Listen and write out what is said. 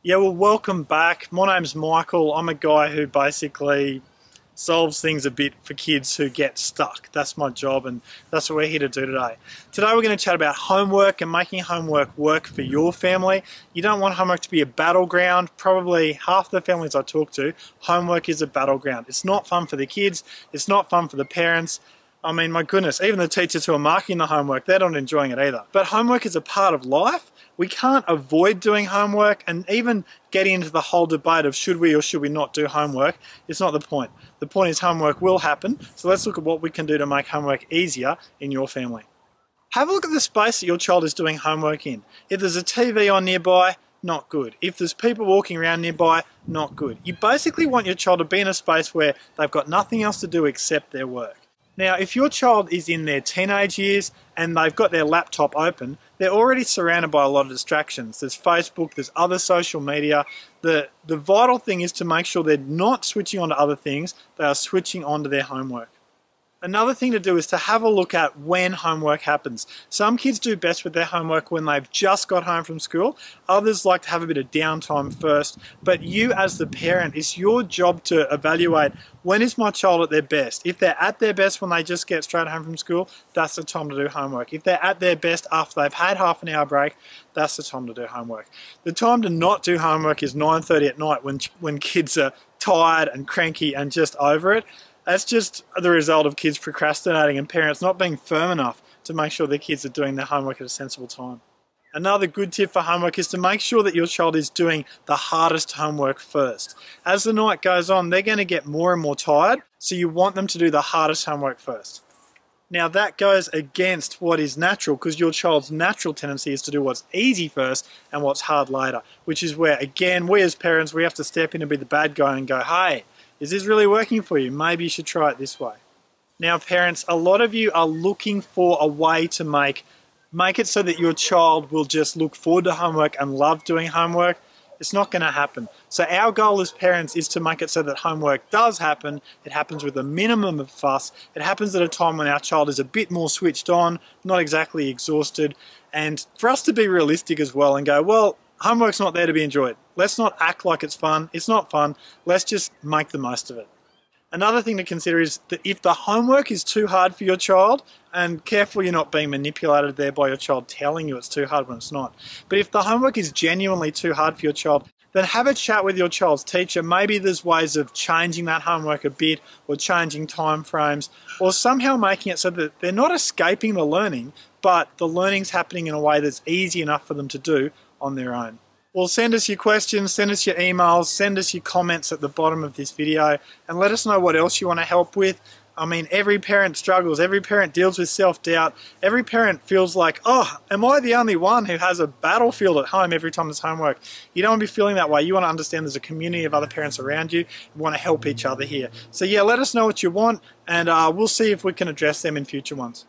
Yeah, well, welcome back. My name's Michael. I'm a guy who basically solves things a bit for kids who get stuck. That's my job, and that's what we're here to do today. Today, we're going to chat about homework and making homework work for your family. You don't want homework to be a battleground. Probably half the families I talk to, homework is a battleground. It's not fun for the kids, it's not fun for the parents. I mean, my goodness, even the teachers who are marking the homework, they're not enjoying it either. But homework is a part of life. We can't avoid doing homework, and even getting into the whole debate of should we or should we not do homework, it's not the point. The point is homework will happen, so let's look at what we can do to make homework easier in your family. Have a look at the space that your child is doing homework in. If there's a TV on nearby, not good. If there's people walking around nearby, not good. You basically want your child to be in a space where they've got nothing else to do except their work. Now, if your child is in their teenage years and they've got their laptop open, they're already surrounded by a lot of distractions. There's Facebook, there's other social media. The vital thing is to make sure they're not switching on to other things, they are switching on to their homework. Another thing to do is to have a look at when homework happens. Some kids do best with their homework when they've just got home from school. Others like to have a bit of downtime first. But you as the parent, it's your job to evaluate when is my child at their best. If they're at their best when they just get straight home from school, that's the time to do homework. If they're at their best after they've had half an hour break, that's the time to do homework. The time to not do homework is 9:30 at night when kids are tired and cranky and just over it. That's just the result of kids procrastinating and parents not being firm enough to make sure their kids are doing their homework at a sensible time. Another good tip for homework is to make sure that your child is doing the hardest homework first. As the night goes on, they're going to get more and more tired, so you want them to do the hardest homework first. Now that goes against what is natural, because your child's natural tendency is to do what's easy first and what's hard later, which is where, again, we as parents, we have to step in and be the bad guy and go, hey, is this really working for you? Maybe you should try it this way. Now, parents, a lot of you are looking for a way to make it so that your child will just look forward to homework and love doing homework. It's not going to happen. So our goal as parents is to make it so that homework does happen. It happens with a minimum of fuss. It happens at a time when our child is a bit more switched on, not exactly exhausted. And for us to be realistic as well and go, well, homework's not there to be enjoyed. Let's not act like it's fun. It's not fun. Let's just make the most of it. Another thing to consider is that if the homework is too hard for your child, and careful you're not being manipulated there by your child telling you it's too hard when it's not, but if the homework is genuinely too hard for your child, then have a chat with your child's teacher. Maybe there's ways of changing that homework a bit, or changing time frames, or somehow making it so that they're not escaping the learning, but the learning's happening in a way that's easy enough for them to do on their own. Well, send us your questions, send us your emails, send us your comments at the bottom of this video, and let us know what else you want to help with. I mean, every parent struggles, every parent deals with self-doubt, every parent feels like, oh, am I the only one who has a battlefield at home every time there's homework? You don't want to be feeling that way. You want to understand there's a community of other parents around you. You want to help each other here. So yeah, let us know what you want, and we'll see if we can address them in future ones.